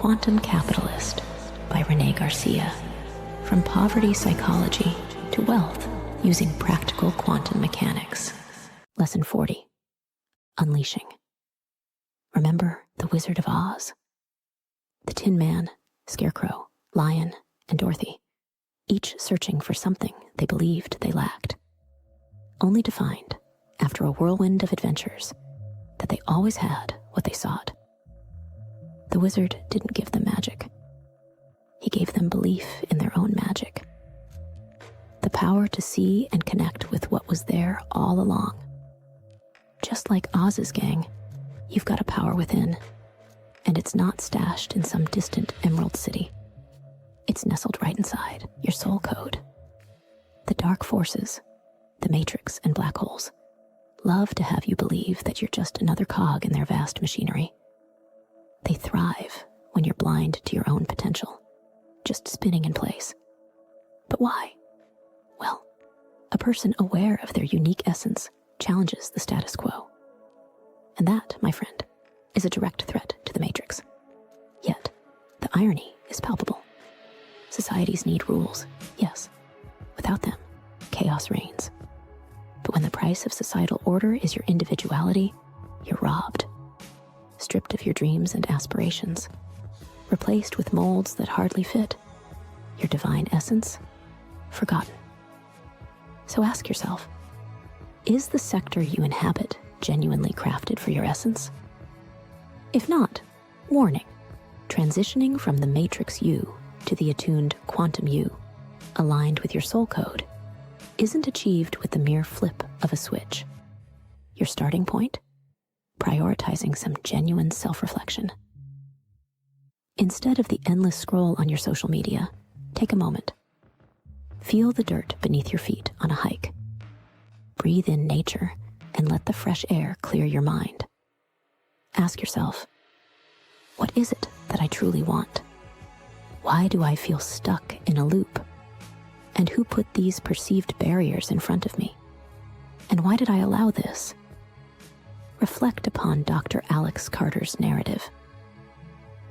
Quantum Capitalist by Renee Garcia. From poverty psychology to wealth using practical quantum mechanics. Lesson 40. Unleashing. Remember the Wizard of Oz? The Tin Man, Scarecrow, Lion, and Dorothy, each searching for something they believed they lacked, only to find, after a whirlwind of adventures, that they always had what they sought. The wizard didn't give them magic. He gave them belief in their own magic. The power to see and connect with what was there all along. Just like Oz's gang, you've got a power within, and it's not stashed in some distant emerald city. It's nestled right inside your soul code. The dark forces, the matrix and black holes, love to have you believe that you're just another cog in their vast machinery. They thrive when you're blind to your own potential, just spinning in place. But why? Well, a person aware of their unique essence challenges the status quo. And that, my friend, is a direct threat to the matrix. Yet, the irony is palpable. Societies need rules, yes. Without them, chaos reigns. But when the price of societal order is your individuality, you're robbed. Stripped of your dreams and aspirations, replaced with molds that hardly fit, your divine essence forgotten. So ask yourself, is the sector you inhabit genuinely crafted for your essence? If not, warning, transitioning from the matrix you to the attuned quantum you, aligned with your soul code, isn't achieved with the mere flip of a switch. Your starting point? Prioritizing some genuine self-reflection. Instead of the endless scroll on your social media, take a moment. Feel the dirt beneath your feet on a hike. Breathe in nature and let the fresh air clear your mind. Ask yourself, what is it that I truly want? Why do I feel stuck in a loop? And who put these perceived barriers in front of me? And why did I allow this? Reflect upon Dr. Alex Carter's narrative.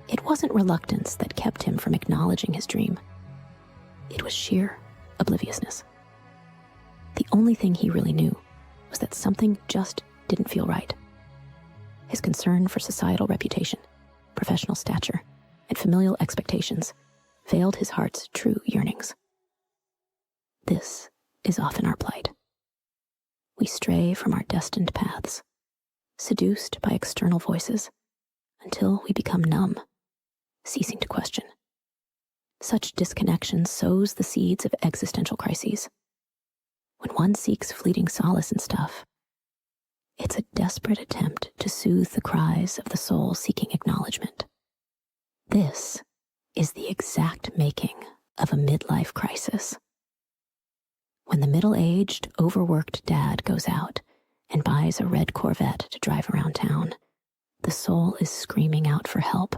It wasn't reluctance that kept him from acknowledging his dream. It was sheer obliviousness. The only thing he really knew was that something just didn't feel right. His concern for societal reputation, professional stature, and familial expectations veiled his heart's true yearnings. This is often our plight. We stray from our destined paths, seduced by external voices, until we become numb, ceasing to question. Such disconnection sows the seeds of existential crises. When one seeks fleeting solace in stuff, it's a desperate attempt to soothe the cries of the soul seeking acknowledgement. This is the exact making of a midlife crisis. When the middle-aged, overworked dad goes out and buys a red Corvette to drive around town, the soul is screaming out for help.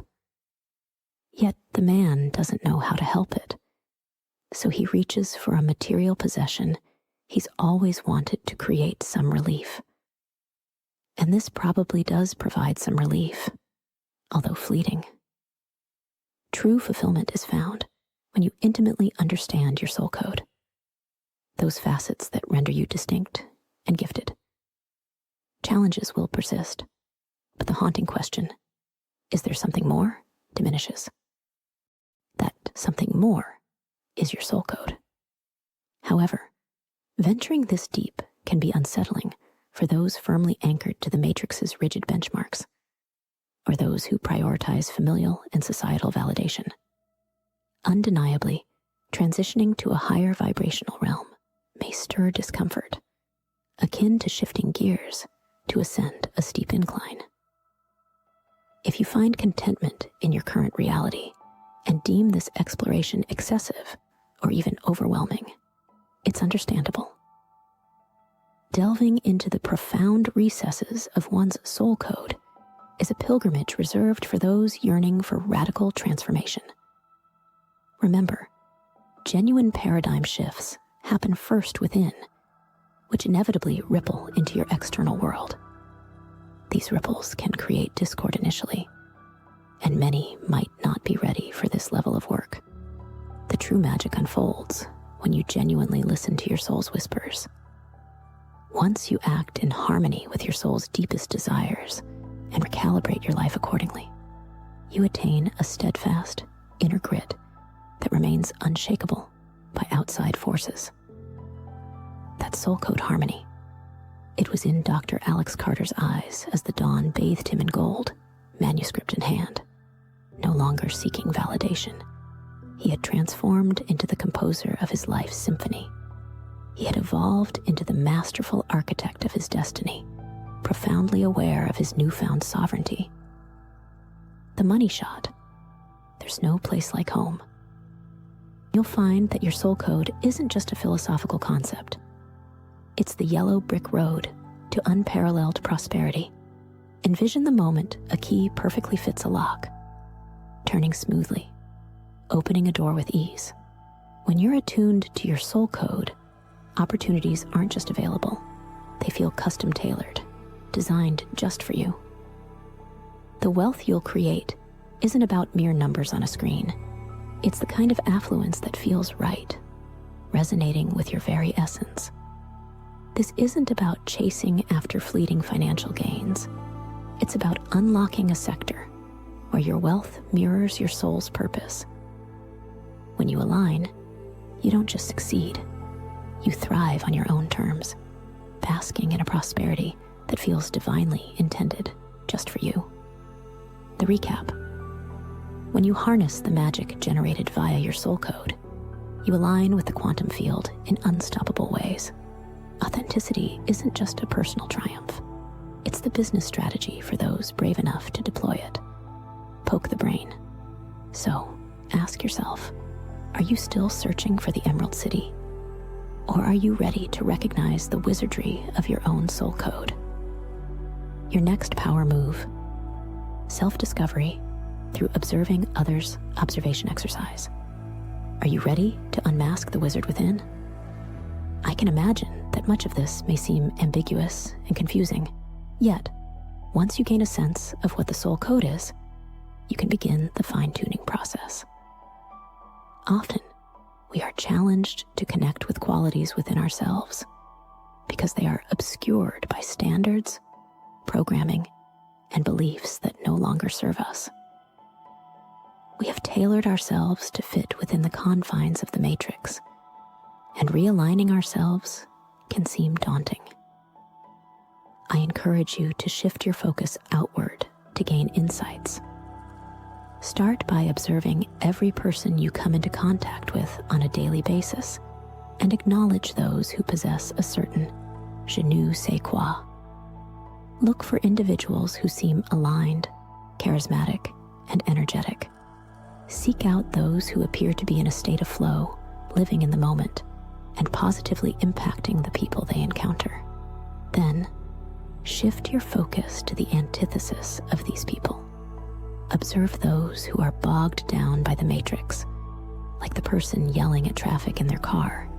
Yet the man doesn't know how to help it, so he reaches for a material possession he's always wanted to create some relief. And this probably does provide some relief, although fleeting. True fulfillment is found when you intimately understand your soul code, those facets that render you distinct and gifted. Challenges will persist, but the haunting question, is there something more, diminishes. That something more is your soul code. However, venturing this deep can be unsettling for those firmly anchored to the matrix's rigid benchmarks, or those who prioritize familial and societal validation. Undeniably, transitioning to a higher vibrational realm may stir discomfort, akin to shifting gears to ascend a steep incline. If you find contentment in your current reality and deem this exploration excessive or even overwhelming, it's understandable. Delving into the profound recesses of one's soul code is a pilgrimage reserved for those yearning for radical transformation. Remember, genuine paradigm shifts happen first within, which inevitably ripple into your external world. These ripples can create discord initially, and many might not be ready for this level of work. The true magic unfolds when you genuinely listen to your soul's whispers. Once you act in harmony with your soul's deepest desires and recalibrate your life accordingly, you attain a steadfast inner grit that remains unshakable by outside forces. That soul code harmony. It was in Dr. Alex Carter's eyes as the dawn bathed him in gold, manuscript in hand. No longer seeking validation, he had transformed into the composer of his life's symphony. He had evolved into the masterful architect of his destiny, profoundly aware of his newfound sovereignty. The money shot. There's no place like home. You'll find that your soul code isn't just a philosophical concept. It's the yellow brick road to unparalleled prosperity. Envision the moment a key perfectly fits a lock, turning smoothly, opening a door with ease. When you're attuned to your soul code, opportunities aren't just available. They feel custom-tailored, designed just for you. The wealth you'll create isn't about mere numbers on a screen. It's the kind of affluence that feels right, resonating with your very essence. This isn't about chasing after fleeting financial gains. It's about unlocking a sector where your wealth mirrors your soul's purpose. When you align, you don't just succeed. You thrive on your own terms, basking in a prosperity that feels divinely intended just for you. The recap. When you harness the magic generated via your soul code, you align with the quantum field in unstoppable ways. Authenticity isn't just a personal triumph. It's the business strategy for those brave enough to deploy it. Poke the brain. So, ask yourself, are you still searching for the Emerald City? Or are you ready to recognize the wizardry of your own soul code? Your next power move. Self-discovery through observing others' observation exercise. Are you ready to unmask the wizard within? I can imagine that much of this may seem ambiguous and confusing. Yet, once you gain a sense of what the soul code is, you can begin the fine-tuning process. Often, we are challenged to connect with qualities within ourselves because they are obscured by standards, programming, and beliefs that no longer serve us. We have tailored ourselves to fit within the confines of the matrix, and realigning ourselves can seem daunting. I encourage you to shift your focus outward to gain insights. Start by observing every person you come into contact with on a daily basis and acknowledge those who possess a certain je ne sais quoi. Look for individuals who seem aligned, charismatic, and energetic. Seek out those who appear to be in a state of flow, living in the moment, and positively impacting the people they encounter. Then, shift your focus to the antithesis of these people. Observe those who are bogged down by the matrix, like the person yelling at traffic in their car,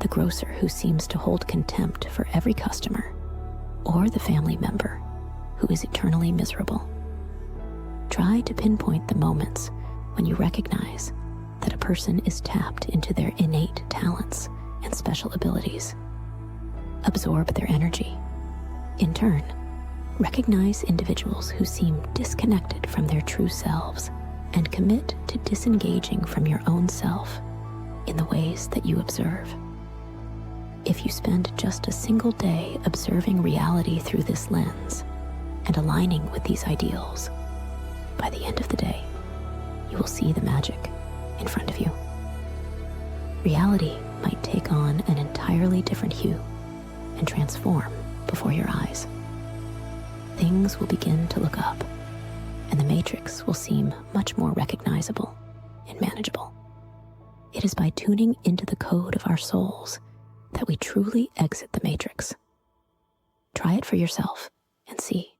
the grocer who seems to hold contempt for every customer, or the family member who is eternally miserable. Try to pinpoint the moments when you recognize that a person is tapped into their innate talents and special abilities. Absorb their energy. In turn, recognize individuals who seem disconnected from their true selves and commit to disengaging from your own self in the ways that you observe. If you spend just a single day observing reality through this lens and aligning with these ideals, by the end of the day, you will see the magic in front of you. Reality might take on an entirely different hue and transform before your eyes. Things will begin to look up, and the matrix will seem much more recognizable and manageable. It is by tuning into the code of our souls that we truly exit the matrix. Try it for yourself and see.